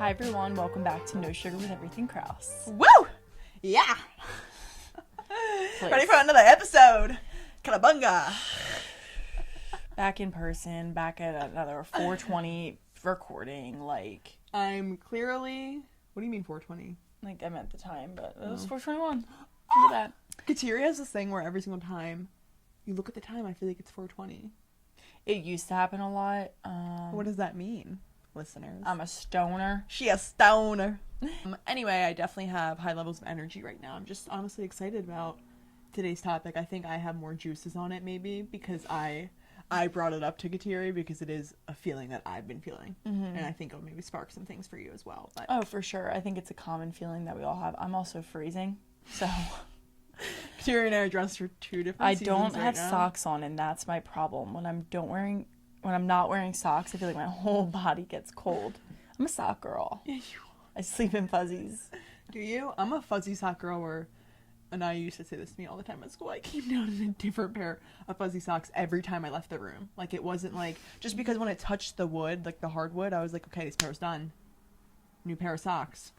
Hi everyone, welcome back to No Sugar with Everything Krause. Woo! Yeah! Ready for another episode! Kalabunga! Back in person, back at another 420 recording, like... I'm clearly... What do you mean 420? Like, I meant the time, but it was 421. Look at that. Kateria has this thing where every single time you look at the time, I feel like it's 420. It used to happen a lot. What does that mean, listeners? I'm a stoner. She a stoner. Anyway, I definitely have high levels of energy right now. I'm just honestly excited about today's topic. I think I have more juices on it, maybe, because I brought it up to Kateria because it is a feeling that I've been feeling. Mm-hmm. And I think it'll maybe spark some things for you as well. But Oh, for sure. I think it's a common feeling that we all have. I'm also freezing, so... Kateria and I are dressed for two different I seasons don't right have now. socks on, and that's my problem. When I'm not wearing socks, I feel like my whole body gets cold. I'm a sock girl. Yeah, I sleep in fuzzies. do you? I'm a fuzzy sock girl and I used to say this to me all the time at school. I came down in a different pair of fuzzy socks every time I left the room. Like, it wasn't like, just because when it touched the wood, like the hardwood, I was like, okay, this pair's done. New pair of socks.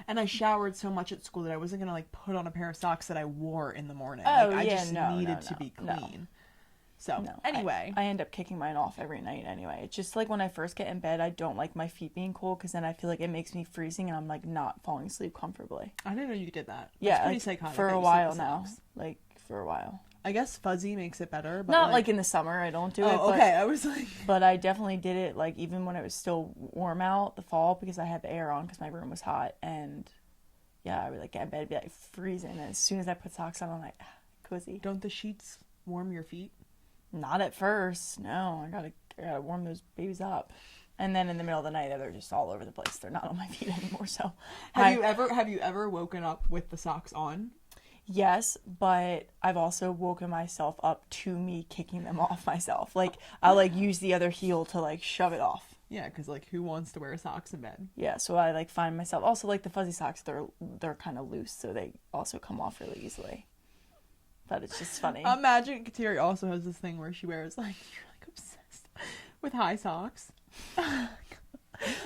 And I showered so much at school that I wasn't going to, like, put on a pair of socks that I wore in the morning. Oh, like, I yeah, just needed to be clean. So, No, anyway. I end up kicking mine off every night anyway. It's just like when I first get in bed, I don't like my feet being cold because then I feel like it makes me freezing and I'm like not falling asleep comfortably. I didn't know you did that. Yeah, That's pretty like, psychotic. for that a you sleep while with now. socks. Like for a while. I guess fuzzy makes it better. But Not like in the summer, I don't do it. Oh, okay. I was like... But I definitely did it like even when it was still warm out, the fall, because I had the air on because my room was hot. And yeah, I would like get in bed and be like freezing. And as soon as I put socks on, I'm like, cozy. Don't the sheets warm your feet? Not at first. No, I gotta warm those babies up. And then in the middle of the night, they're just all over the place. They're not on my feet anymore. So, Have you ever woken up with the socks on? Yes, but I've also woken myself up to me kicking them off myself. Like I'll like use the other heel to like shove it off. Yeah, because like who wants to wear socks in bed? Yeah, so I like find myself also like the fuzzy socks. They're kind of loose, so they also come off really easily. But it's just funny. Imagine Kateria also has this thing where she wears like you're like obsessed with high socks.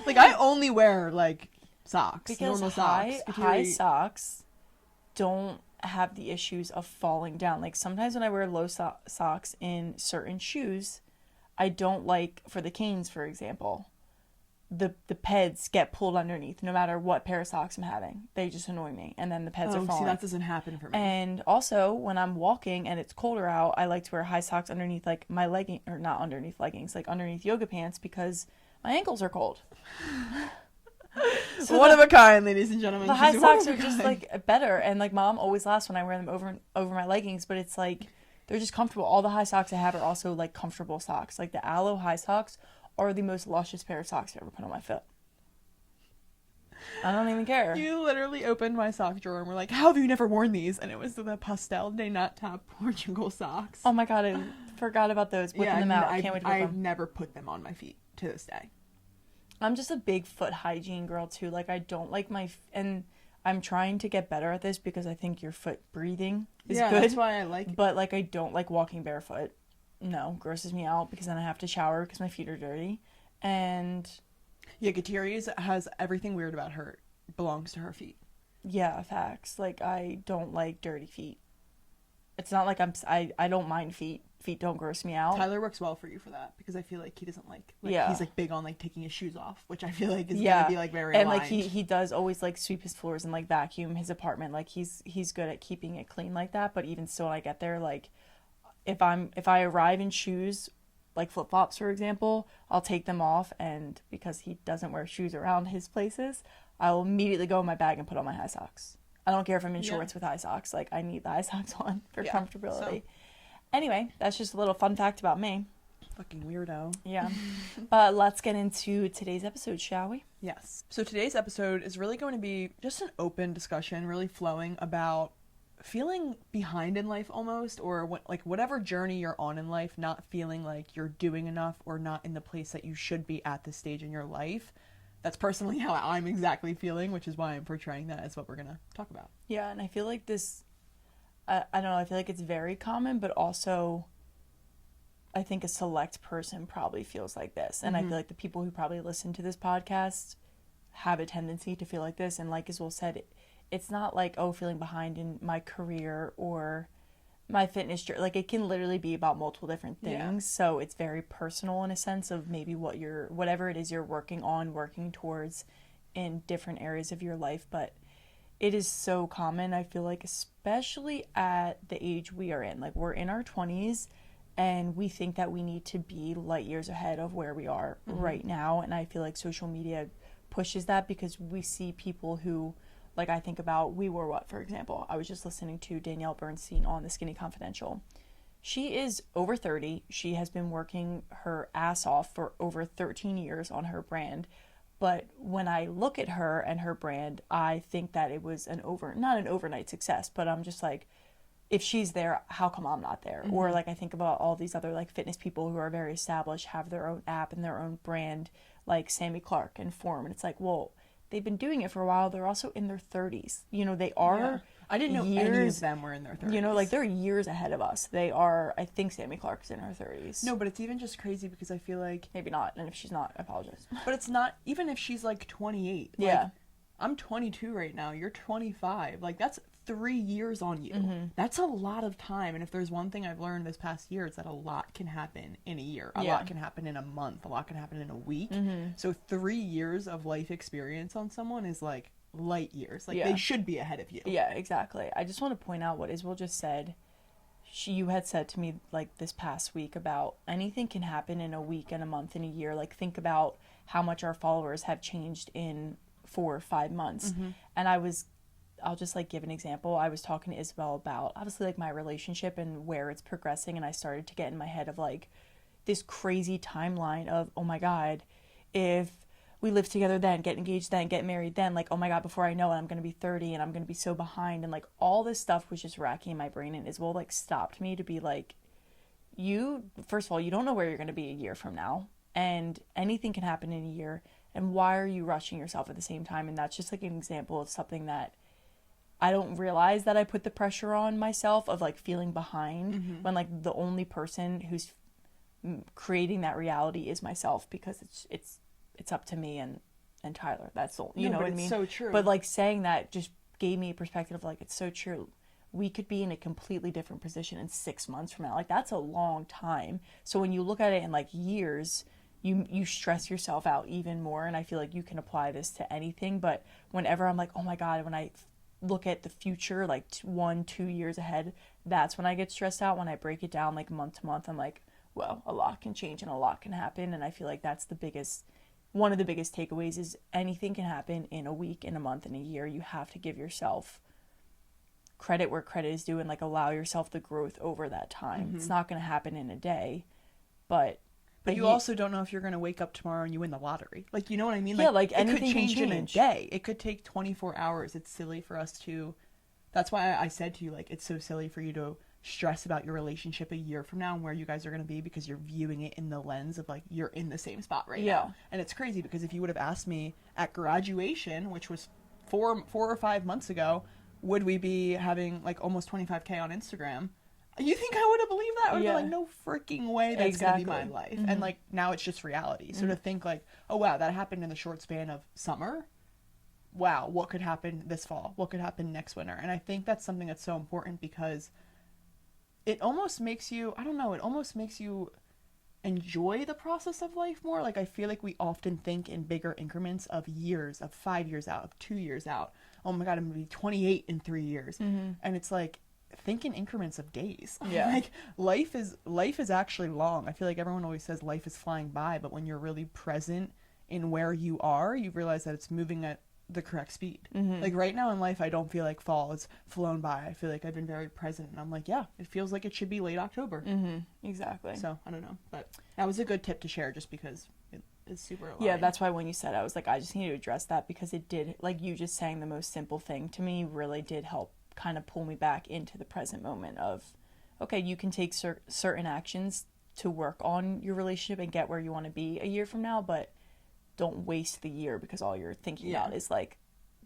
Like I only wear like socks, because normal socks. high socks don't have the issues of falling down. Like sometimes when I wear low socks in certain shoes, I don't like, for the canes for example, the peds get pulled underneath no matter what pair of socks I'm having. They just annoy me, and then the peds are falling. See, that doesn't happen for me. And also when I'm walking and it's colder out, I like to wear high socks underneath like my legging, or not underneath leggings, like underneath yoga pants, because my ankles are cold. So one of a kind, ladies and gentlemen. The high socks are just like better, and like mom always laughs when I wear them over my leggings, but it's like they're just comfortable. All the high socks I have are also like comfortable socks. Like the Aloe high socks are the most luscious pair of socks I've ever put on my foot. I don't even care. You literally opened my sock drawer and were like, "How have you never worn these?" And it was the Pastel de Nata Portugal socks. Oh my god, I forgot about those. Whipping them out. I can't wait to whip I've them. never put them on my feet to this day. I'm just a big foot hygiene girl too. Like I don't like and I'm trying to get better at this because I think your foot breathing is good. That's why I like it. But like I don't like walking barefoot. No, grosses me out because then I have to shower because my feet are dirty. And yeah, Kateria's has everything weird about her belongs to her feet. yeah, facts. Like I don't like dirty feet. It's not like I don't mind feet. Feet don't gross me out. Tyler works well for you for that because I feel like he doesn't like yeah. He's like big on like taking his shoes off, which I feel like is gonna be like very and aligned. like he does always like sweep his floors and like vacuum his apartment. Like he's good at keeping it clean like that. But even still, when I get there, like if I arrive in shoes like flip flops for example, I'll take them off, and because he doesn't wear shoes around his places, I'll immediately go in my bag and put on my high socks. I don't care if I'm in shorts with high socks. Like I need the high socks on for comfortability. So. Anyway, that's just a little fun fact about me. Fucking weirdo. Yeah. But let's get into today's episode, shall we? Yes. So today's episode is really going to be just an open discussion, really flowing about feeling behind in life almost, or like whatever journey you're on in life, not feeling like you're doing enough or not in the place that you should be at this stage in your life. That's personally how I'm exactly feeling, which is why I'm portraying that as what we're going to talk about. Yeah, and I feel like this... I don't know, I feel like it's very common, but also I think a select person probably feels like this. And I feel like the people who probably listen to this podcast have a tendency to feel like this. And like Isabel said, it's not like, oh, feeling behind in my career or my fitness journey. Like, it can literally be about multiple different things. Yeah. So it's very personal in a sense of maybe whatever it is you're working towards in different areas of your life. But it is so common, I feel like, especially at the age we are in. Like, we're in our 20s and we think that we need to be light years ahead of where we are right now. And I feel like social media pushes that because we see people who, like, I think about We Were What, for example. I was just listening to Danielle Bernstein on The Skinny Confidential. She is over 30. She has been working her ass off for over 13 years on her brand. But when I look at her and her brand, I think that it was not an overnight success, but I'm just like, if she's there, how come I'm not there? Or like, I think about all these other like fitness people who are very established, have their own app and their own brand, like Sammy Clark and Form. And it's like, well, they've been doing it for a while. They're also in their 30s. You know, they are. Yeah. I didn't know any of them were in their 30s. You know, like, they're years ahead of us. They are, I think Sammy Clark's in her 30s. No, but it's even just crazy because I feel like... Maybe not. And if she's not, I apologize. But it's not... Even if she's, like, 28. Yeah. Like, I'm 22 right now. You're 25. Like, that's 3 years on you. That's a lot of time. And if there's one thing I've learned this past year, it's that a lot can happen in a year. A lot can happen in a month. A lot can happen in a week. So 3 years of life experience on someone is, like, light years. Like, they should be ahead of you. Yeah, exactly. I just want to point out what Isabel just said. You had said to me, like, this past week about anything can happen in a week and a month and a year. Like, think about how much our followers have changed in 4 or 5 months. And I'll just, like, give an example. I was talking to Isabel about, obviously, like, my relationship and where it's progressing. And I started to get in my head of, like, this crazy timeline of, oh my God, if we live together then, get engaged then, get married then, like, oh my God, before I know it, I'm going to be 30 and I'm going to be so behind. And, like, all this stuff was just racking in my brain. And Isabel, like, stopped me to be like, first of all, you don't know where you're going to be a year from now. And anything can happen in a year. And why are you rushing yourself at the same time? And that's just, like, an example of something that I don't realize that I put the pressure on myself of, like, feeling behind when, like, the only person who's creating that reality is myself, because it's up to me and Tyler. That's all. You know what I mean? It's so true. But, like, saying that just gave me a perspective of, like, it's so true. We could be in a completely different position in 6 months from now. Like, that's a long time. So when you look at it in, like, years, you stress yourself out even more. And I feel like you can apply this to anything. But whenever I'm like, oh my God, when I look at the future, like 1-2 years ahead, that's when I get stressed out. When I break it down, like, month to month, I'm like, well, a lot can change and a lot can happen. And I feel like that's one of the biggest takeaways is anything can happen in a week, in a month, in a year. You have to give yourself credit where credit is due and, like, allow yourself the growth over that time. It's not going to happen in a day, but you also don't know if you're going to wake up tomorrow and you win the lottery. Like, you know what I mean? Yeah, like, it could anything change can in a change. day. It could take 24 hours. It's silly for us to... That's why I said to you, like, it's so silly for you to stress about your relationship a year from now and where you guys are going to be, because you're viewing it in the lens of, like, you're in the same spot right now. And it's crazy because if you would have asked me at graduation, which was 4 or 5 months ago, would we be having, like, almost 25K on Instagram? You think I would have believed that? I would have been like, no freaking way that's going to be my life. And, like, now it's just reality. So to think, like, oh, wow, that happened in the short span of summer. Wow, what could happen this fall? What could happen next winter? And I think that's something that's so important because it almost makes you, I don't know, it almost makes you enjoy the process of life more. Like, I feel like we often think in bigger increments of years, of 5 years out, of 2 years out. Oh my God, I'm going to be 28 in 3 years. And it's like, think in increments of days. Like, life is actually long. I feel like everyone always says life is flying by, but when you're really present in where you are, you realize that it's moving at the correct speed. Like, right now in life, I don't feel like fall has flown by. I feel like I've been very present, and I'm like, yeah, it feels like it should be late October. Exactly. So I don't know, but that was a good tip to share just because it is super aligned. Yeah, that's why when you said, I was like, I just need to address that, because it did, like, you just saying the most simple thing to me really did help kind of pull me back into the present moment of, okay, you can take certain actions to work on your relationship and get where you want to be a year from now, but don't waste the year because all you're thinking about is, like,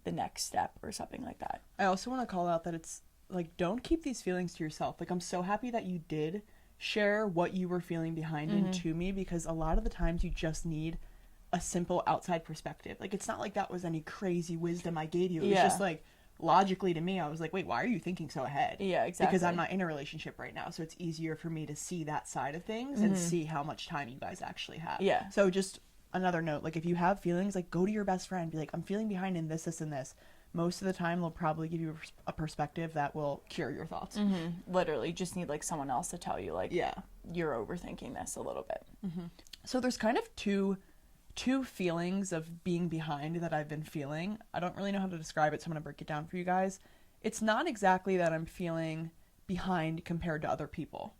the next step or something like that. I also want to call out that it's like, don't keep these feelings to yourself. Like, I'm so happy that you did share what you were feeling behind into me, because a lot of the times you just need a simple outside perspective. Like, it's not like that was any crazy wisdom I gave you. It was Yeah. just like, logically to me, I was like, wait, why are you thinking so ahead? Yeah, exactly. Because I'm not in a relationship right now, so it's easier for me to see that side of things and see how much time you guys actually have. Yeah. So just another note, like, if you have feelings, like, go to your best friend, be like, I'm feeling behind in this, this, and this. Most of the time, they'll probably give you a perspective that will cure your thoughts. Literally, just need like someone else to tell you, like, Yeah. you're overthinking this a little bit. So there's kind of two feelings of being behind that I've been feeling. I don't really know how to describe it, so I'm going to break it down for you guys. It's not exactly that I'm feeling behind compared to other people.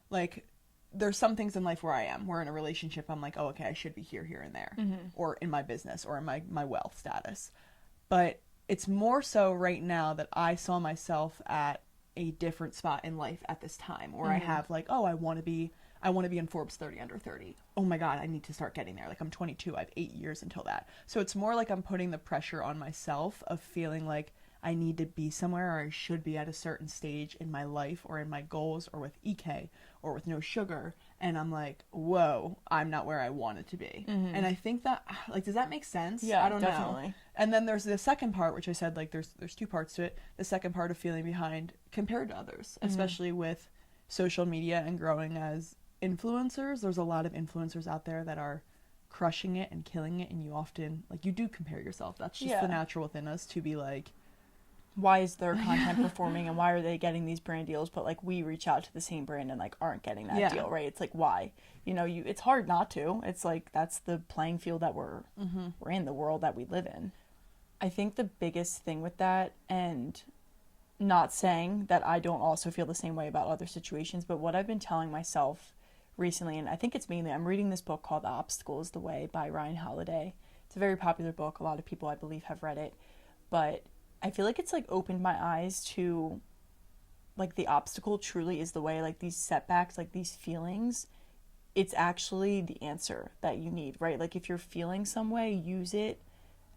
Like, there's some things in life where I am. We're in a relationship, I'm like, oh, okay, I should be here, here, and there. Or in my business, or in my wealth status. But it's more so right now that I saw myself at a different spot in life at this time, where I have like, oh, I want to be in Forbes 30 under 30. Oh my God, I need to start getting there. Like, I'm 22, I have 8 years until that. So it's more like I'm putting the pressure on myself of feeling like I need to be somewhere, or I should be at a certain stage in my life or in my goals or with EK or with no sugar. And I'm like, whoa, I'm not where I wanted to be. And I think that, like, does that make sense? Yeah, I don't definitely. know. And then there's the second part, which I said, like, there's two parts to it. The second part of feeling behind compared to others, especially with social media and growing as influencers. There's a lot of influencers out there that are crushing it and killing it, and you often, like, you do compare yourself. That's just the natural within us to be like, why is their content performing, and why are they getting these brand deals, but like we reach out to the same brand and like aren't getting that deal, right? It's like, why? You know, it's hard not to. It's like, that's the playing field that we're in, the world that we live in. I think the biggest thing with that, and not saying that I don't also feel the same way about other situations, but what I've been telling myself recently, and I think it's mainly, I'm reading this book called The Obstacle is the Way by Ryan Holiday. It's a very popular book. A lot of people, I believe, have read it, but I feel like it's like opened my eyes to like the obstacle truly is the way. Like, these setbacks, like these feelings, it's actually the answer that you need, right? Like, if you're feeling some way, use it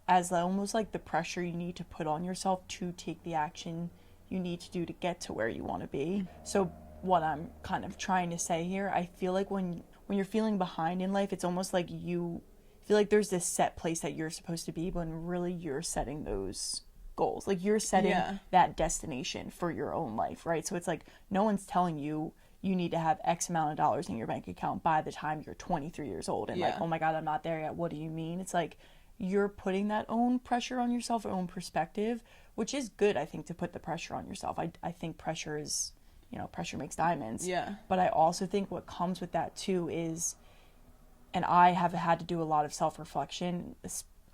as almost like the pressure you need to put on yourself to take the action you need to do to get to where you want to be. So what I'm kind of trying to say here, I feel like when you're feeling behind in life, it's almost like you feel like there's this set place that you're supposed to be, but really you're setting those goals. Like, you're setting that destination for your own life, right? So it's like, no one's telling you you need to have X amount of dollars in your bank account by the time you're 23 years old. And like, oh my God, I'm not there yet. What do you mean? It's like, you're putting that own pressure on yourself, own perspective, which is good, I think, to put the pressure on yourself. I think pressure is, you know, pressure makes diamonds. Yeah. But I also think what comes with that too is, and I have had to do a lot of self-reflection,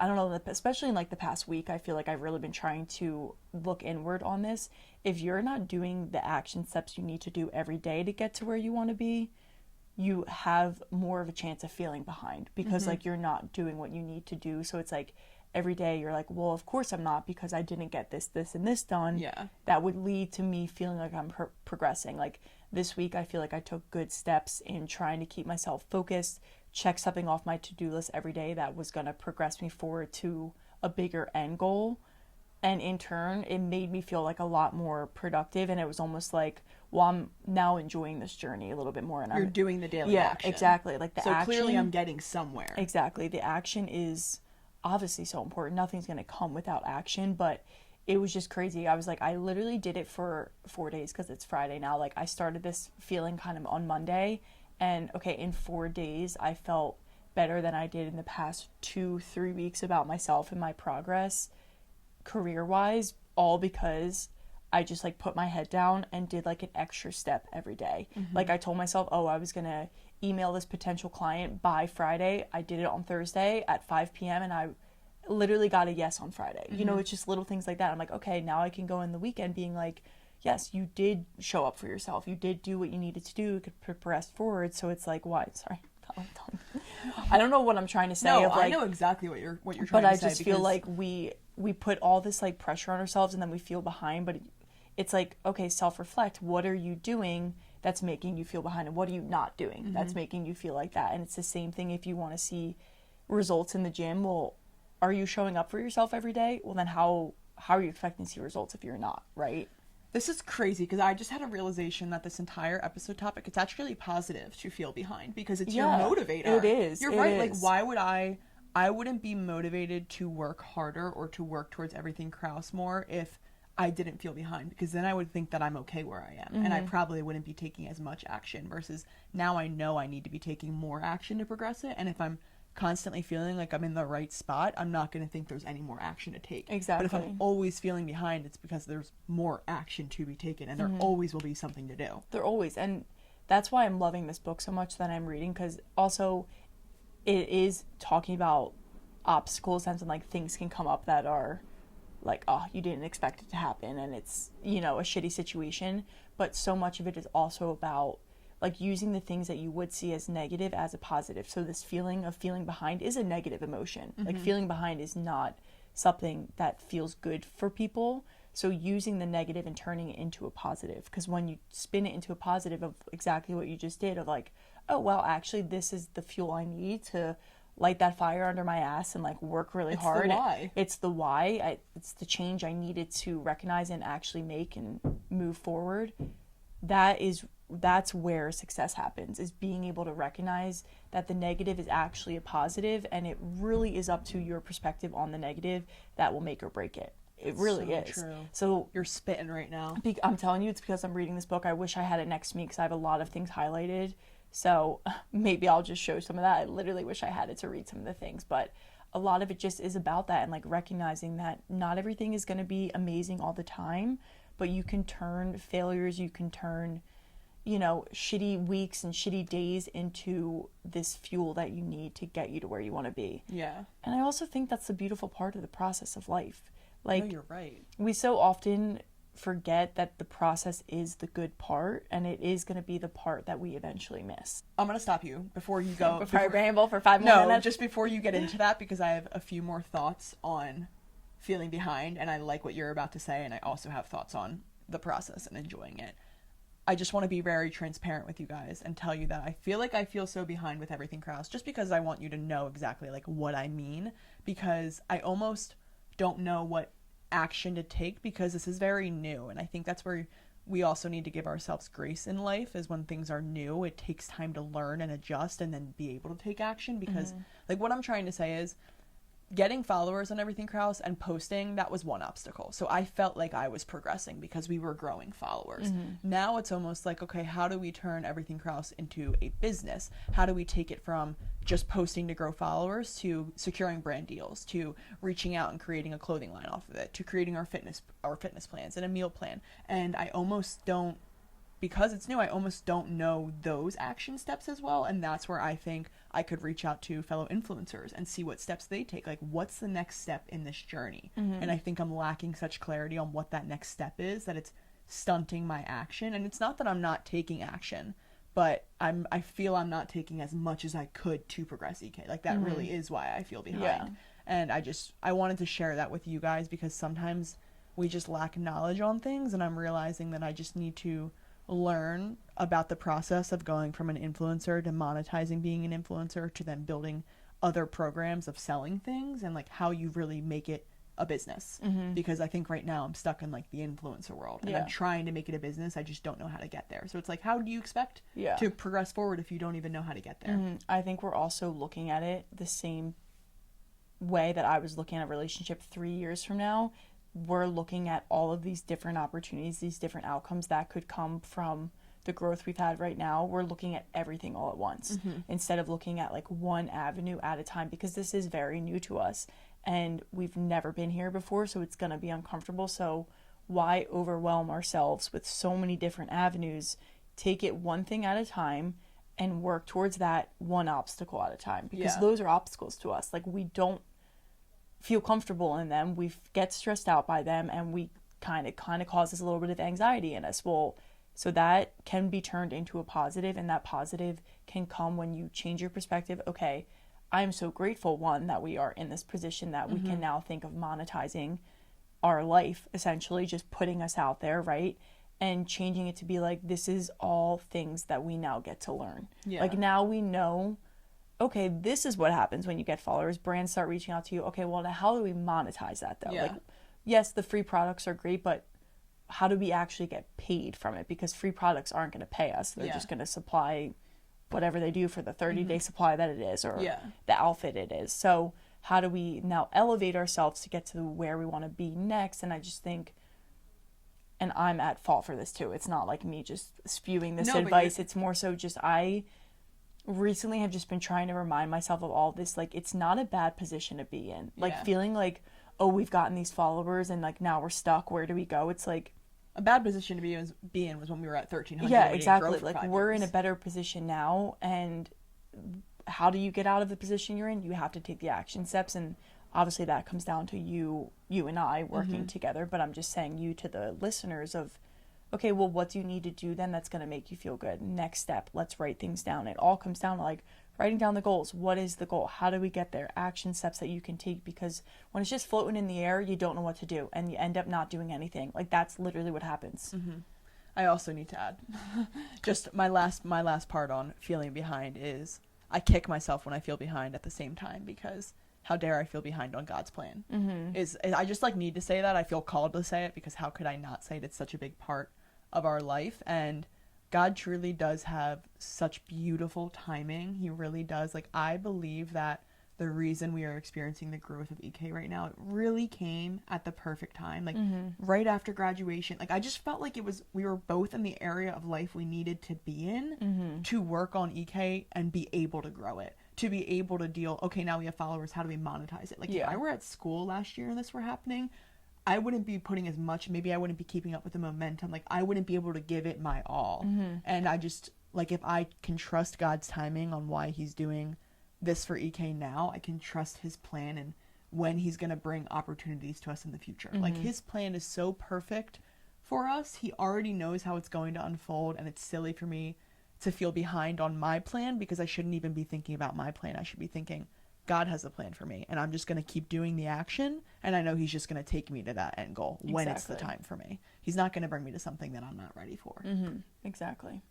I don't know, especially in like the past week, I feel like I've really been trying to look inward on this. If you're not doing the action steps you need to do every day to get to where you want to be, you have more of a chance of feeling behind because like you're not doing what you need to do. So it's like every day you're like, well, of course I'm not, because I didn't get this, and this done. Yeah. That would lead to me feeling like I'm progressing. Like this week, I feel like I took good steps in trying to keep myself focused, check something off my to-do list every day that was going to progress me forward to a bigger end goal. And in turn, it made me feel like a lot more productive. And it was almost like, well, I'm now enjoying this journey a little bit more. And You're doing the daily action. Yeah, exactly. Like the action. So clearly I'm getting somewhere. Exactly. The action is obviously so important. Nothing's going to come without action, but it was just crazy. I was like, I literally did it for 4 days because it's Friday now. Like, I started this feeling kind of on Monday, and okay, in 4 days, I felt better than I did in the past 2-3 weeks about myself and my progress career-wise, all because I just like put my head down and did like an extra step every day. Like, I told myself, oh, I was gonna email this potential client by Friday. I did it on Thursday at 5 p.m. and I literally got a yes on Friday. You know, it's just little things like that. I'm like, okay, now I can go in the weekend being like, yes, you did show up for yourself. You did do what you needed to do. You could progress forward. So it's like, why? Sorry. I don't know what I'm trying to say. No, of like, I know exactly what you're trying to say. But I just feel like we put all this like pressure on ourselves and then we feel behind. But it's like, okay, self-reflect. What are you doing that's making you feel behind? And what are you not doing that's making you feel like that? And it's the same thing if you want to see results in the gym. Well, are you showing up for yourself every day? Well, then how are you expecting to see results if you're not, right? This is crazy because I just had a realization that this entire episode topic, it's actually positive to feel behind because it's your motivator. It is. You're it right. is. Like, why would I I wouldn't be motivated to work harder or to work towards everything Krause more if I didn't feel behind, because then I would think that I'm okay where I am, and I probably wouldn't be taking as much action, versus now I know I need to be taking more action to progress it. And if I'm constantly feeling like I'm in the right spot, I'm not going to think there's any more action to take. Exactly. But if I'm always feeling behind, it's because there's more action to be taken, and there always will be something to do. There always, and that's why I'm loving this book so much that I'm reading, because also it is talking about obstacles and like things can come up that are like, oh, you didn't expect it to happen, and it's, you know, a shitty situation. But so much of it is also about like using the things that you would see as negative as a positive. So this feeling of feeling behind is a negative emotion. Like feeling behind is not something that feels good for people. So using the negative and turning it into a positive, because when you spin it into a positive of exactly what you just did, of like, oh well, actually this is the fuel I need to light that fire under my ass and like work really hard. The why. It's the why. It's the change I needed to recognize and actually make and move forward. That's where success happens, is being able to recognize that the negative is actually a positive, and it really is up to your perspective on the negative that will make or break it. It really so is. True. So you're spitting right now. I'm telling you, it's because I'm reading this book. I wish I had it next to me because I have a lot of things highlighted. So maybe I'll just show some of that. I literally wish I had it to read some of the things, but a lot of it just is about that, and like recognizing that not everything is going to be amazing all the time, but you can turn failures, you can turn, you know, shitty weeks and shitty days into this fuel that you need to get you to where you want to be. Yeah. And I also think that's the beautiful part of the process of life. Like, no, you're right. We so often forget that the process is the good part, and it is going to be the part that we eventually miss. I'm going to stop you before you go. Before I ramble for 5 more minutes? No, just before you get into that, because I have a few more thoughts on feeling behind, and I like what you're about to say, and I also have thoughts on the process and enjoying it. I just want to be very transparent with you guys and tell you that I feel like I feel so behind with everything Krause, just because I want you to know exactly like what I mean, because I almost don't know what action to take, because this is very new, and I think that's where we also need to give ourselves grace in life, is when things are new, it takes time to learn and adjust and then be able to take action, because like what I'm trying to say is getting followers on everything Krause and posting, that was one obstacle. So I felt like I was progressing because we were growing followers. Now it's almost like, okay, how do we turn everything Krause into a business? How do we take it from just posting to grow followers to securing brand deals, to reaching out and creating a clothing line off of it, to creating our fitness plans and a meal plan? And I almost don't, because it's new, I almost don't know those action steps as well. And that's where I think I could reach out to fellow influencers and see what steps they take. Like, what's the next step in this journey? And I think I'm lacking such clarity on what that next step is, that it's stunting my action. And it's not that I'm not taking action, but I feel I'm not taking as much as I could to progress EK. Like, that really is why I feel behind. Yeah. And I wanted to share that with you guys, because sometimes we just lack knowledge on things, and I'm realizing that I just need to learn about the process of going from an influencer to monetizing being an influencer, to then building other programs of selling things, and like how you really make it a business. Because I think right now I'm stuck in like the influencer world, and I'm trying to make it a business. I just don't know how to get there. So it's like, how do you expect to progress forward if you don't even know how to get there? I think we're also looking at it the same way that I was looking at a relationship 3 years from now. We're looking at all of these different opportunities, these different outcomes that could come from the growth we've had right now. We're looking at everything all at once instead of looking at like one avenue at a time, because this is very new to us and we've never been here before, so it's going to be uncomfortable. So why overwhelm ourselves with so many different avenues? Take it one thing at a time and work towards that one obstacle at a time, because those are obstacles to us. Like, we don't feel comfortable in them, we get stressed out by them, and we kind of causes a little bit of anxiety in us. Well, so that can be turned into a positive, and that positive can come when you change your perspective. Okay, I'm so grateful, one, that we are in this position that we can now think of monetizing our life, essentially just putting us out there, right? And changing it to be like, this is all things that we now get to learn. Like, now we know, okay, this is what happens when you get followers. Brands start reaching out to you. Okay, well, now how do we monetize that, though? Like, yes, the free products are great, but how do we actually get paid from it? Because free products aren't going to pay us. They're just going to supply whatever they do for the 30-day supply that it is, or Yeah. the outfit it is. So how do we now elevate ourselves to get to where we want to be next? And I just think, and I'm at fault for this too, it's not like me just spewing this No, but advice, it's more so just I recently have just been trying to remind myself of all this, like, it's not a bad position to be in, like, Yeah. feeling like, oh, we've gotten these followers and like now we're stuck, where do we go? It's like, A bad position to be in was when we were at 1,300. yeah, and we didn't grow exactly, for like 5 we're in years. a better position now, and how do you get out of the position you're in? You have to take the action steps, and obviously that comes down to you and I working together. But I'm just saying, you to the listeners of, okay, well, what do you need to do then that's going to make you feel good? Next step, let's write things down. It all comes down to like writing down the goals. What is the goal? How do we get there? Action steps that you can take, because when it's just floating in the air, you don't know what to do and you end up not doing anything. Like, that's literally what happens. I also need to add, just my last part on feeling behind is I kick myself when I feel behind at the same time, because how dare I feel behind on God's plan? Is I just like need to say that. I feel called to say it, because how could I not say it? It's such a big part of our life, and God truly does have such beautiful timing. He really does. Like, I believe that the reason we are experiencing the growth of EK right now, it really came at the perfect time. Like, right after graduation, like, I just felt like we were both in the area of life we needed to be in to work on EK and be able to grow it, to be able to deal, okay, now we have followers, how do we monetize it? Like, if I were at school last year and this were happening, I wouldn't be putting as much, maybe I wouldn't be keeping up with the momentum. Like, I wouldn't be able to give it my all. And I just, like, if I can trust God's timing on why he's doing this for EK now, I can trust his plan and when he's going to bring opportunities to us in the future. Like, his plan is so perfect for us. He already knows how it's going to unfold, and it's silly for me to feel behind on my plan, because I shouldn't even be thinking about my plan. I should be thinking, God has a plan for me, and I'm just going to keep doing the action, and I know he's just going to take me to that end goal when it's the time for me. He's not going to bring me to something that I'm not ready for. Exactly.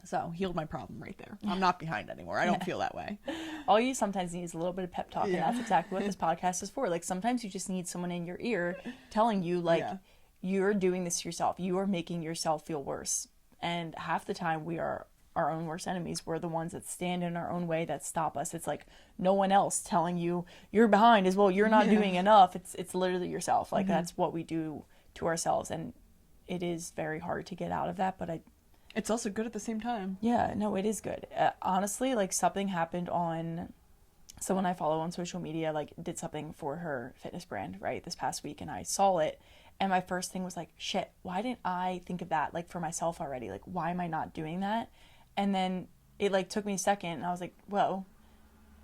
So, healed my problem right there. I'm not behind anymore. I don't feel that way. All you sometimes need is a little bit of pep talk, and that's exactly what this podcast is for. Like, sometimes you just need someone in your ear telling you, like, you're doing this to yourself. You are making yourself feel worse. And half the time we are our own worst enemies. We're the ones that stand in our own way, that stop us. It's like no one else telling you you're behind as well. You're not doing enough. It's literally yourself. Like, that's what we do to ourselves. And it is very hard to get out of that, but it's also good at the same time. Yeah, no, it is good. Honestly, like, something happened on someone I follow on social media, like, did something for her fitness brand, right, this past week, and I saw it, and my first thing was like, shit, why didn't I think of that, like, for myself already? Like, why am I not doing that? And then it, like, took me a second, and I was like, whoa,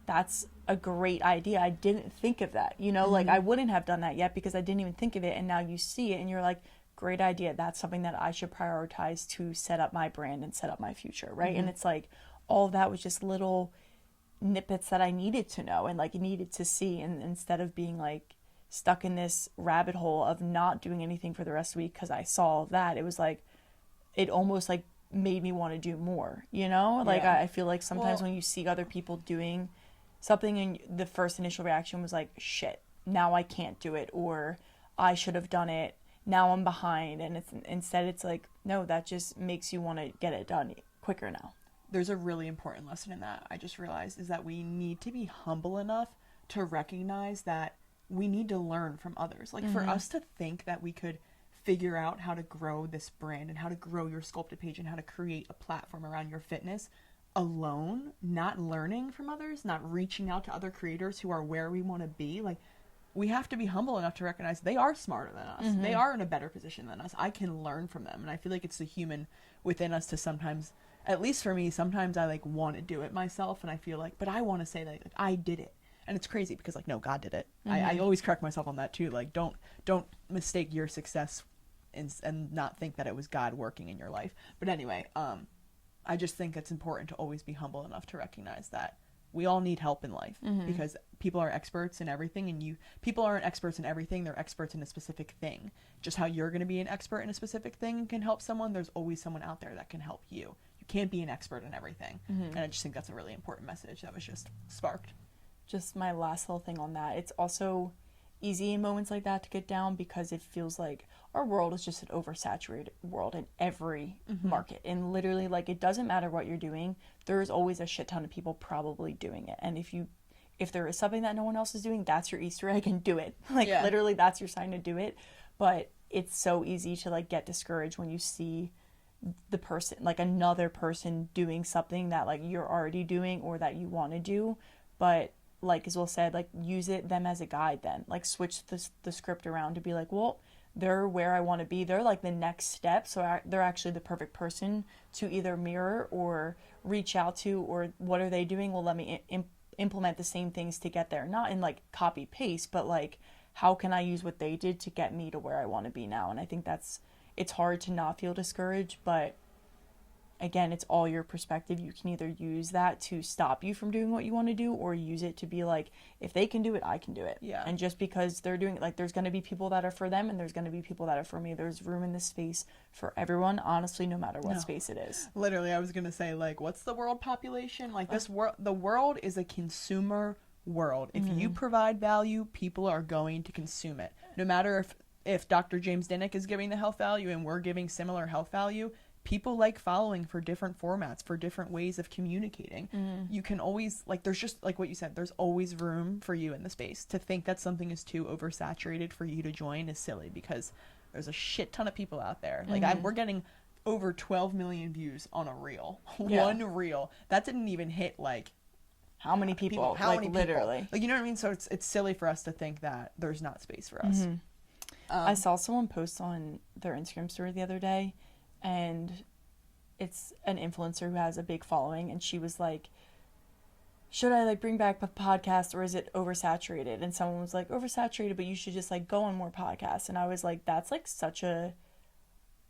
that's a great idea. I didn't think of that, you know? Like, I wouldn't have done that yet because I didn't even think of it, and now you see it, and you're like, great idea. That's something that I should prioritize to set up my brand and set up my future, right? And it's like, all of that was just little snippets that I needed to know and, like, needed to see, and instead of being, like, stuck in this rabbit hole of not doing anything for the rest of the week because I saw that, it was like, it almost, like, made me want to do more, you know? Like, I feel like sometimes when you see other people doing something and the first initial reaction was like, shit, now I can't do it, or I should have done it, now I'm behind, and instead it's like, no, that just makes you want to get it done quicker now. There's a really important lesson in that, I just realized, is that we need to be humble enough to recognize that we need to learn from others. Like, for us to think that we could figure out how to grow this brand and how to grow your sculpted page and how to create a platform around your fitness alone, not learning from others, not reaching out to other creators who are where we want to be, like, we have to be humble enough to recognize they are smarter than us. They are in a better position than us. I can learn from them. And I feel like it's the human within us to sometimes, at least for me, sometimes I, like, want to do it myself. And I feel like, but I want to say that, like, I did it. And it's crazy because, like, no, God did it. I always correct myself on that too. Like, don't mistake your success and not think that it was God working in your life. But anyway, I just think it's important to always be humble enough to recognize that we all need help in life, because people are experts in everything, and people aren't experts in everything. They're experts in a specific thing. Just how you're going to be an expert in a specific thing and can help someone, there's always someone out there that can help you. You can't be an expert in everything. And I just think that's a really important message that was just sparked. Just my last little thing on that. It's also, easy in moments like that to get down because it feels like our world is just an oversaturated world in every market. And literally, like, it doesn't matter what you're doing, there's always a shit ton of people probably doing it. And if there is something that no one else is doing, that's your Easter egg, and do it. Like, literally, that's your sign to do it. But it's so easy to, like, get discouraged when you see the person, like, another person doing something that, like, you're already doing or that you want to do. But like Isabel said, like, use them as a guide then. Like, switch the script around to be like, well, they're where I want to be. They're, like, the next step. So they're actually the perfect person to either mirror or reach out to, or what are they doing? Well, let me implement the same things to get there. Not in, like, copy paste, but, like, how can I use what they did to get me to where I want to be now? And I think it's hard to not feel discouraged, but again, it's all your perspective. You can either use that to stop you from doing what you want to do, or use it to be like, if they can do it, I can do it. Yeah. And just because they're doing it, like, there's going to be people that are for them and there's going to be people that are for me. There's room in this space for everyone, honestly, no matter what space it is. Literally, I was going to say, like, what's the world population? Like, the world is a consumer world. If you provide value, people are going to consume it. No matter if Dr. James Dinnick is giving the health value and we're giving similar health value, people like following for different formats, for different ways of communicating. You can always, like, there's just, like what you said, there's always room for you in the space. To think that something is too oversaturated for you to join is silly, because there's a shit ton of people out there. Like, we're getting over 12 million views on a reel. One reel. That didn't even hit, like, how many people? How like, many literally. People? Like, you know what I mean? So it's silly for us to think that there's not space for us. I saw someone post on their Instagram story the other day, and it's an influencer who has a big following, and she was like, should I, like, bring back the podcast, or is it oversaturated? And someone was like, oversaturated, but you should just, like, go on more podcasts. And I was like, that's, like, such a,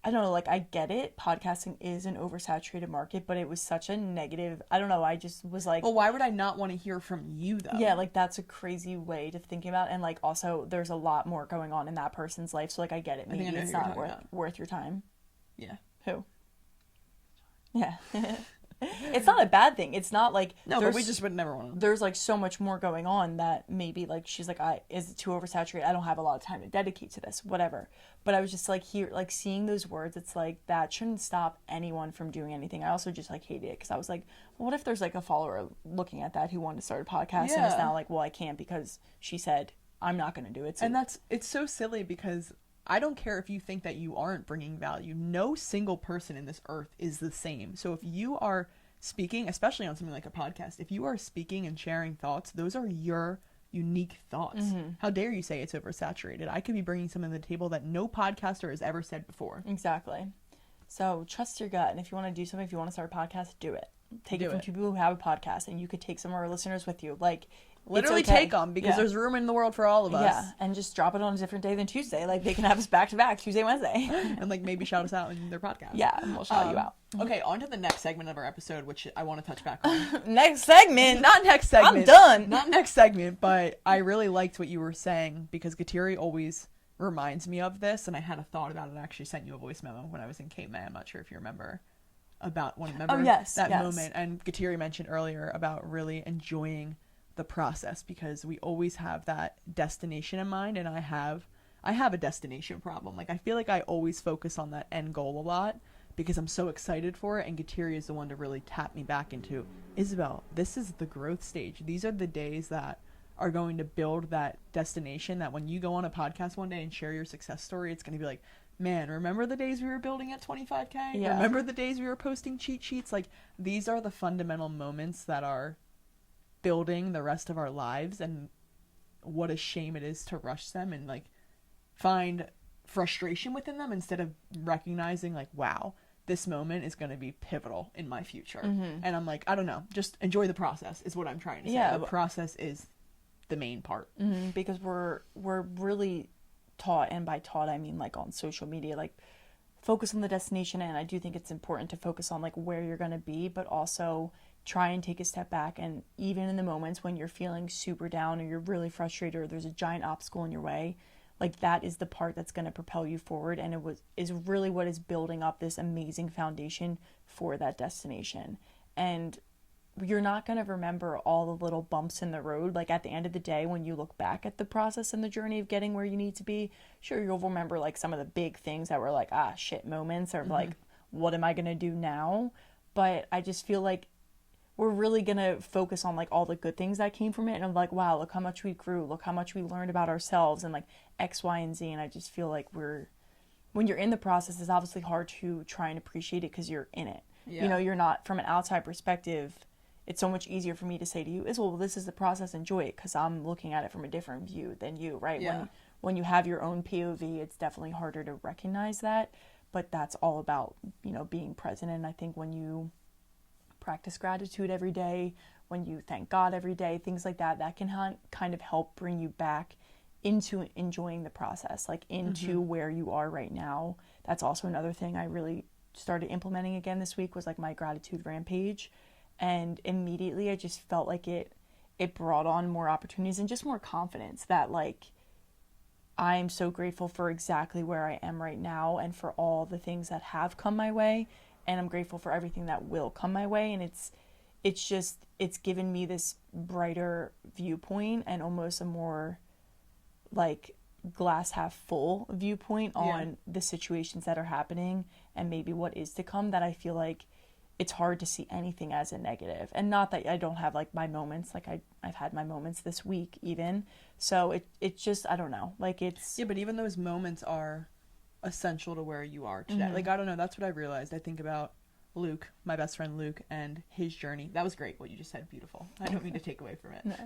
I don't know, like, I get it, podcasting is an oversaturated market, but it was such a negative, I don't know, I just was like, well, why would I not want to hear from you, though? Yeah, like, that's a crazy way to think about it. And, like, also, there's a lot more going on in that person's life, so, like, I get it. Maybe it's not worth your time. Yeah. Who? Yeah. It's not a bad thing. It's not like, no, but we just would never want to. There's, like, so much more going on that maybe, like, she's like, is it too oversaturated? I don't have a lot of time to dedicate to this, whatever. But I was just like, here, like, seeing those words, it's like, that shouldn't stop anyone from doing anything. I also just, like, hated it, because I was like, well, what if there's, like, a follower looking at that who wanted to start a podcast and is now like, well, I can't because she said I'm not going to do it. So. And it's so silly, because I don't care if you think that you aren't bringing value. No single person in this earth is the same. So if you are speaking, especially on something like a podcast, if you are speaking and sharing thoughts, those are your unique thoughts. How dare you say it's oversaturated? I could be bringing something to the table that no podcaster has ever said before. Exactly. So trust your gut. And if you want to do something, if you want to start a podcast, do it. Take it from two people who have a podcast, and you could take some of our listeners with you. Like, literally take them, because there's room in the world for all of us. Yeah, and just drop it on a different day than Tuesday. Like, they can have us back to back, Tuesday, Wednesday. And, like, maybe shout us out in their podcast. Yeah, and we'll shout you out. Okay, on to the next segment of our episode, which I want to touch back on. Next segment? Not next segment. I'm done. Not next segment, but I really liked what you were saying, because Kateri always reminds me of this, and I had a thought about it. I actually sent you a voice memo when I was in Cape May. I'm not sure if you remember that moment. And Kateri mentioned earlier about really enjoying the process, because we always have that destination in mind, and I have a destination problem. Like, I feel like I always focus on that end goal a lot because I'm so excited for it, and Kateri is the one to really tap me back into, Isabel, this is the growth stage. These are the days that are going to build that destination, that when you go on a podcast one day and share your success story, it's going to be like, man, remember the days we were building at 25K? Yeah. Remember the days we were posting cheat sheets? Like, these are the fundamental moments that are building the rest of our lives, and what a shame it is to rush them and, like, find frustration within them instead of recognizing, like, wow, this moment is going to be pivotal in my future. And I'm like, I don't know, just enjoy the process is what I'm trying to say. The process is the main part. Because we're really taught, and by taught I mean, like, on social media, like, focus on the destination, and I do think it's important to focus on, like, where you're going to be, but also try and take a step back. And even in the moments when you're feeling super down, or you're really frustrated, or there's a giant obstacle in your way, like, that is the part that's going to propel you forward, and is really what is building up this amazing foundation for that destination. And you're not going to remember all the little bumps in the road. Like at the end of the day, when you look back at the process and the journey of getting where you need to be, sure, you'll remember like some of the big things that were like, ah, shit moments, or like, what am I going to do now? But I just feel like we're really going to focus on like all the good things that came from it. And I'm like, wow, look how much we grew. Look how much we learned about ourselves and like X, Y, and Z. And I just feel like when you're in the process, it's obviously hard to try and appreciate it because you're in it. Yeah. You know, you're not, from an outside perspective, it's so much easier for me to say to you is, well, this is the process, enjoy it, because I'm looking at it from a different view than you, right? Yeah. When you have your own POV, it's definitely harder to recognize that, but that's all about, you know, being present. And I think when you practice gratitude every day, when you thank God every day, things like that, that can kind of help bring you back into enjoying the process, like into where you are right now. That's also another thing I really started implementing again this week, was like my gratitude rampage. And immediately I just felt like it brought on more opportunities and just more confidence that like I'm so grateful for exactly where I am right now and for all the things that have come my way, and I'm grateful for everything that will come my way. And it's given me this brighter viewpoint and almost a more like glass half full viewpoint on the situations that are happening and maybe what is to come, that I feel like it's hard to see anything as a negative. And not that I don't have like my moments, like I've had my moments this week even. So it's just, I don't know, like it's... Yeah, but even those moments are essential to where you are today. Like, I don't know, that's what I realized. I think about Luke, my best friend Luke, and his journey. That was great what you just said, beautiful. I don't mean to take away from it. No.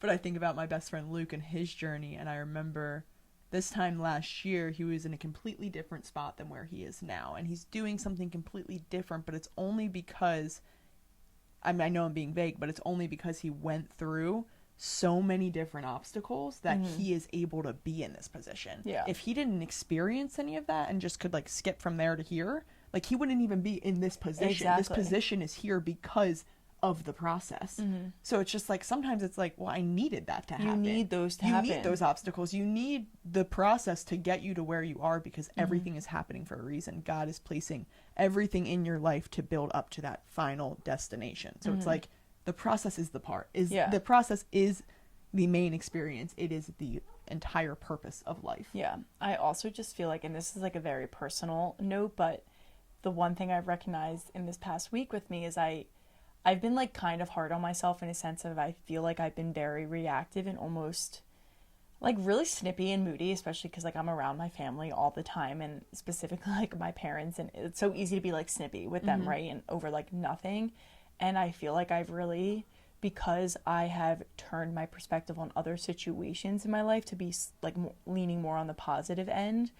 But I think about my best friend Luke and his journey, and I remember this time last year he was in a completely different spot than where he is now, and he's doing something completely different, but it's only because I know I'm being vague, but it's only because he went through so many different obstacles that he is able to be in this position. Yeah. If he didn't experience any of that and just could like skip from there to here, like he wouldn't even be in this position. Exactly. This position is here because of the process. So it's just like sometimes it's like, well, I needed that to happen. You need those to happen. You need those obstacles. You need the process to get you to where you are, because everything is happening for a reason. God is placing everything in your life to build up to that final destination. So it's like the process is the part. The process is the main experience. It is the entire purpose of life. Yeah. I also just feel like, and this is like a very personal note, but the one thing I've recognized in this past week with me is I've been like kind of hard on myself in a sense of, I feel like I've been very reactive and almost like really snippy and moody, especially because like I'm around my family all the time, and specifically like my parents, and it's so easy to be like snippy with them, right? And over like nothing. And I feel like I've really, because I have turned my perspective on other situations in my life to be like leaning more on the positive end,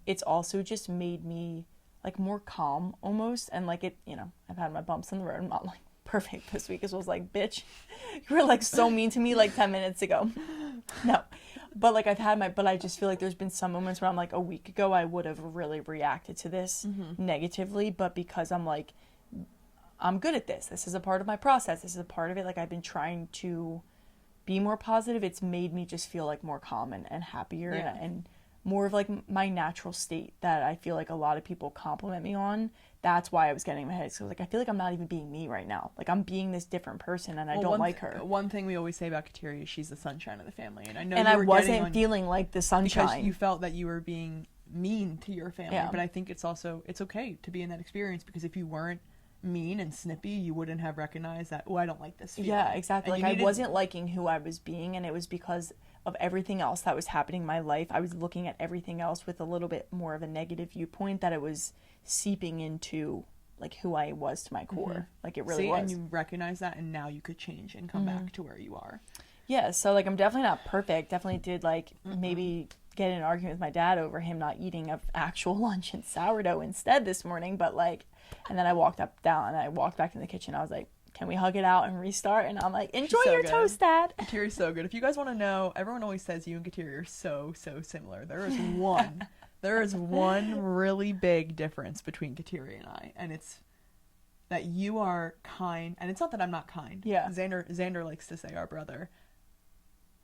it's also just made me like more calm almost. And like it, you know, I've had my bumps in the road. I'm not like perfect this week. It was like, bitch, you were like so mean to me like 10 minutes ago. No, but like but I just feel like there's been some moments where I'm like, a week ago I would have really reacted to this negatively, but because I'm like, I'm good at this is a part of my process, this is a part of it, like I've been trying to be more positive, it's made me just feel like more calm and happier and more of like my natural state that I feel like a lot of people compliment me on. That's why I was getting in my head. So like I feel like I'm not even being me right now. Like I'm being this different person, and I don't like her. One thing we always say about Kateri is she's the sunshine of the family, and I know. And I wasn't feeling like the sunshine because you felt that you were being mean to your family. But I think it's okay to be in that experience, because if you weren't mean and snippy, you wouldn't have recognized that, oh, I don't like this feeling. Yeah, exactly. And like I wasn't liking who I was being, and it was because of everything else that was happening in my life. I was looking at everything else with a little bit more of a negative viewpoint, that it was seeping into like who I was to my core. Like it really was. And you recognize that, and now you could change and come back to where you are. Yeah, so like I'm definitely not perfect. Definitely did like maybe get in an argument with my dad over him not eating an actual lunch and sourdough instead this morning, but like, and then I walked back in the kitchen. I was like, can we hug it out and restart? And I'm like, enjoy your toast, Dad. Katiri's so good. If you guys want to know, everyone always says you and Kateri are so similar. There is one really big difference between Kateri and I, and it's that you are kind, and it's not that I'm not kind. Yeah. Xander likes to say, our brother,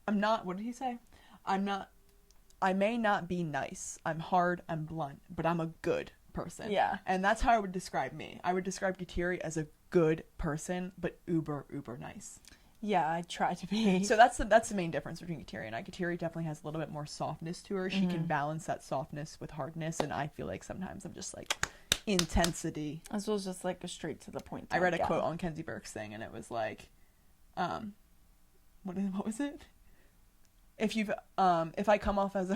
I'm not, what did he say? I may not be nice. I'm hard, I'm blunt, but I'm a good person. Yeah. And that's how I would describe me. I would describe Kateri as a good person, but uber nice. Yeah, I try to be. So that's the main difference between Kateri and I. Kateri definitely has a little bit more softness to her. She Mm-hmm. can balance that softness with hardness, and I feel like sometimes I'm just like intensity. As well as just like a straight to the point. I read a quote on Kenzie Burke's thing, and it was like, what was it? If I come off as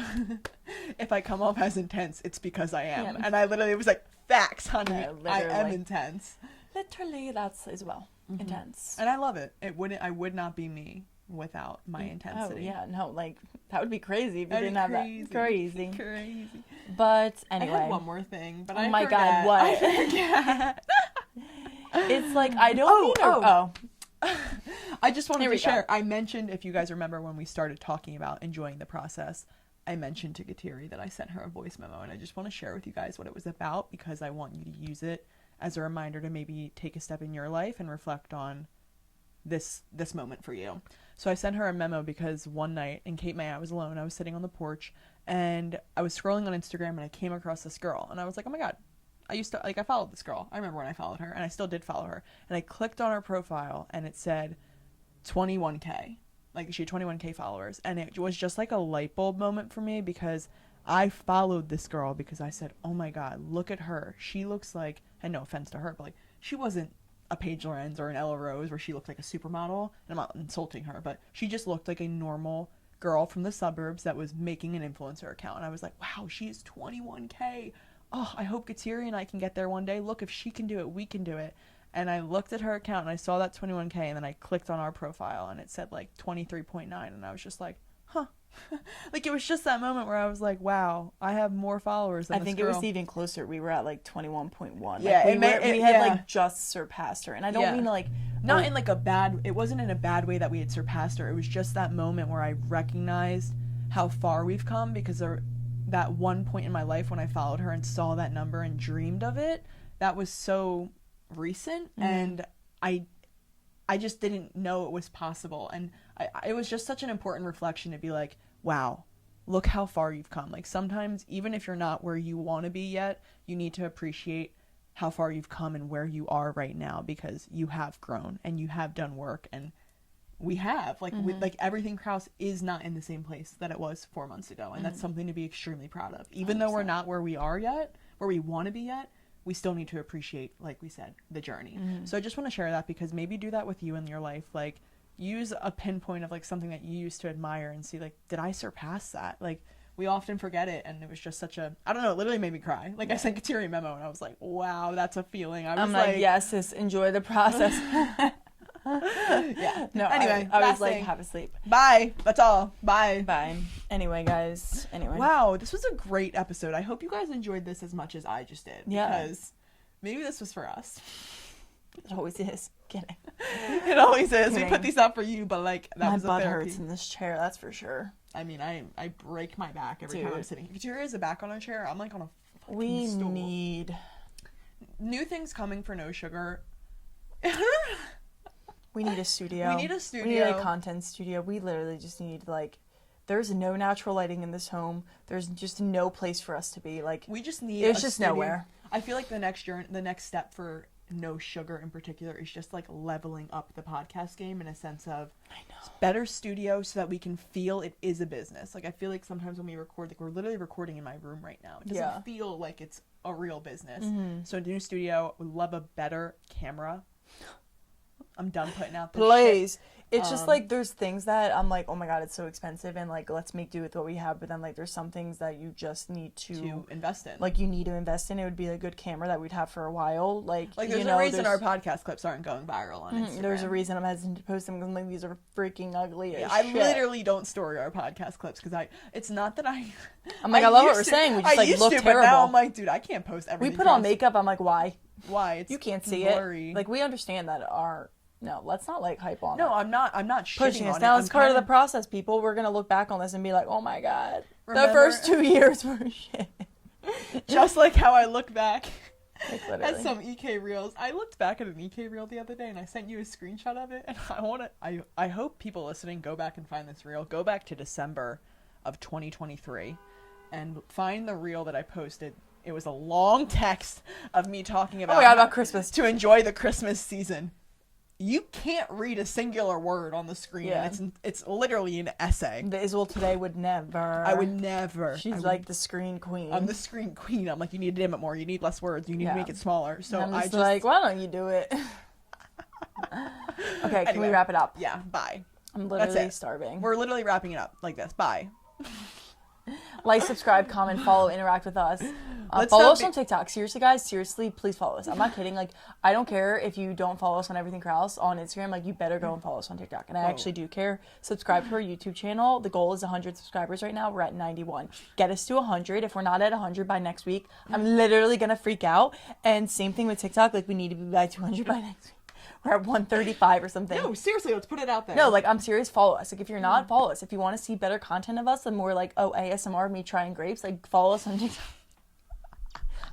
intense, it's because I am. Yeah. And I literally was like, facts, honey. Yeah, I am literally. intense. Literally, that's as well. Mm-hmm. Intense. And I love it. I would not be me without my intensity. Oh, yeah, no, like, that would be crazy if you That'd didn't be have crazy. that. Crazy. Crazy. But anyway. I had one more thing, but Oh I my forget. God, what? I forget. It's like, I don't Oh. I just wanted Here to we go. share. I mentioned, if you guys remember when we started talking about enjoying the process, I mentioned to Kateri that I sent her a voice memo, and I just want to share with you guys what it was about, because I want you to use it as a reminder to maybe take a step in your life and reflect on this moment for you. So I sent her a memo because one night in Cape May, I was alone. I was sitting on the porch, and I was scrolling on Instagram, and I came across this girl, and I was like, oh my God. I followed this girl. I remember when I followed her, and I still did follow her. And I clicked on her profile, and it said 21K. Like, she had 21K followers. And it was just like a light bulb moment for me, because I followed this girl because I said, oh my God, look at her. She looks like, and no offense to her, but like, she wasn't a Paige Lorenz or an Ella Rose where she looked like a supermodel. And I'm not insulting her, but she just looked like a normal girl from the suburbs that was making an influencer account. And I was like, wow, she is 21K. Oh, I hope Kateri and I can get there one day. Look, if she can do it, we can do it. And I looked at her account, and I saw that 21K, and then I clicked on our profile, and it said like 23.9, and I was just like, huh. Like, it was just that moment where I was like, wow, I have more followers than I this think girl. it was even closer. We were at like 21.1. Yeah, like, we had yeah. like just surpassed her. And I don't mean to like... Not in like it wasn't in a bad way that we had surpassed her. It was just that moment where I recognized how far we've come, because that one point in my life when I followed her and saw that number and dreamed of it, that was so recent. Mm-hmm. And I just didn't know it was possible. And it was just such an important reflection to be like, wow, look how far you've come. Like, sometimes, even if you're not where you want to be yet, you need to appreciate how far you've come and where you are right now, because you have grown and you have done work, and we have, like, mm-hmm. like, everything Krause is not in the same place that it was 4 months ago, and mm-hmm. that's something to be extremely proud of. Even 100%. Though we're not where we are yet, where we want to be yet, we still need to appreciate, like we said, the journey. Mm-hmm. So I just want to share that, because maybe do that with you in your life. Like, use a pinpoint of like something that you used to admire and see, like, did I surpass that? Like, we often forget it, and it was just such a, I don't know, it literally made me cry. Like, I sent Kateri a memo, and I was like, wow, that's a feeling. I'm like, yes, sis, enjoy the process. Yeah. No, anyway, I was like, have a sleep. Bye. That's all. Bye. Bye. Anyway, guys. Anyway. Wow, this was a great episode. I hope you guys enjoyed this as much as I just did. Yeah. Because maybe this was for us. It always is. Kidding. It always is. Kidding. We put these out for you, but like, that was a therapy. My butt hurts in this chair, that's for sure. I mean, I break my back every time I'm sitting. Kateri has a back on a chair. I'm like on a fucking stool. Need new things coming for No Sugar. We need a studio. We need a content studio. We literally just need, like, there's no natural lighting in this home. There's just no place for us to be. Like, we just need there's just studio. Nowhere. I feel like the next step for No Sugar in particular is just like leveling up the podcast game in a sense of better studio, so that we can feel it is a business. Like, I feel like sometimes when we record, like, we're literally recording in my room right now. It doesn't feel like it's a real business. Mm-hmm. So a new studio, would love a better camera. I'm done putting out this shit. It's just like, there's things that I'm like, oh my God, it's so expensive, and like, let's make do with what we have. But then, like, there's some things that you just need to invest in. Like, you need to invest in. It would be a good camera that we'd have for a while. Like there's a reason our podcast clips aren't going viral on Instagram. There's a reason I'm hesitant to post them, because I'm like, these are freaking ugly as I shit. literally don't story our podcast clips, because it's not that I'm like, I love what we're saying. We just like look terrible. But now I'm like, dude, I can't post everything. We put on makeup. I'm like, why? It's you can't see blurry. it. Like, we understand that no, let's not like hype on it. No, I'm not pushing us down. It's part of the process, people. We're gonna look back on this and be like, oh my God, the first 2 years were shit. Just like how I look back like, at some EK reels. I looked back at an EK reel the other day, and I sent you a screenshot of it. And I hope people listening go back and find this reel. Go back to December of 2023 and find the reel that I posted It was a long text of me talking about, Oh my God, about Christmas. to enjoy the Christmas season. You can't read a singular word on the screen. Yeah. It's literally an essay. The Isabel today would never. I would never. She's like the screen queen. I'm the screen queen. I'm like, you need to dim it more. You need less words. You need to make it smaller. So and I'm I just just like, why don't you do it? Okay, can we wrap it up? Yeah, bye. I'm literally starving. We're literally wrapping it up like this. Bye. Like, subscribe, comment, follow, interact with us. Let's Follow not us on TikTok. Seriously, guys. Seriously, please follow us. I'm not kidding. Like, I don't care if you don't follow us on Everything Krause on Instagram. Like, you better go and follow us on TikTok. And I actually do care. Subscribe to our YouTube channel. The goal is 100 subscribers right now. We're at 91. Get us to 100. If we're not at 100 by next week, I'm literally going to freak out. And same thing with TikTok. Like, we need to be by 200 by next week. We're at 135 or something. No, seriously, let's put it out there. No, like, I'm serious. Follow us. Like, if you're not, follow us. If you want to see better content of us and more like, oh, ASMR of me trying grapes, like, follow us on TikTok.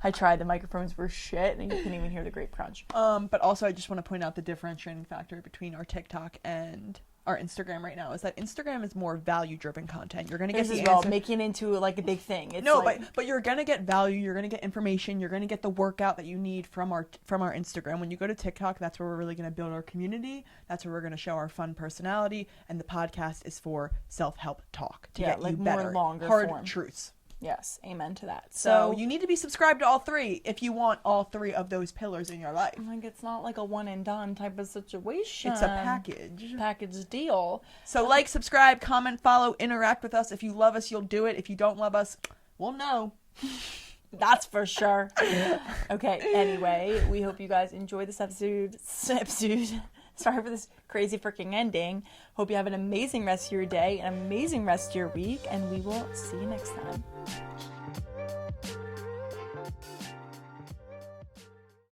I tried. The microphones were shit, and you couldn't even hear the grape crunch. But also, I just want to point out the differentiating factor between our TikTok and our Instagram right now is that Instagram is more value-driven content. You're gonna get the answer. Making it into like a big thing. It's no, like, but you're gonna get value. You're gonna get information. You're gonna get the workout that you need from our Instagram. When you go to TikTok, that's where we're really gonna build our community. That's where we're gonna show our fun personality. And the podcast is for self-help talk to get you better, more longer hard form. truths. Yes, amen to that. So you need to be subscribed to all three if you want all three of those pillars in your life. like, it's not like a one and done type of situation. It's a package deal. So like, subscribe, comment, follow, interact with us. If you love us, you'll do it. If you don't love us, we'll know. That's for sure. Okay, anyway, we hope you guys enjoyed this episode. Sorry for this crazy freaking ending. Hope you have an amazing rest of your day, an amazing rest of your week, and we will see you next time.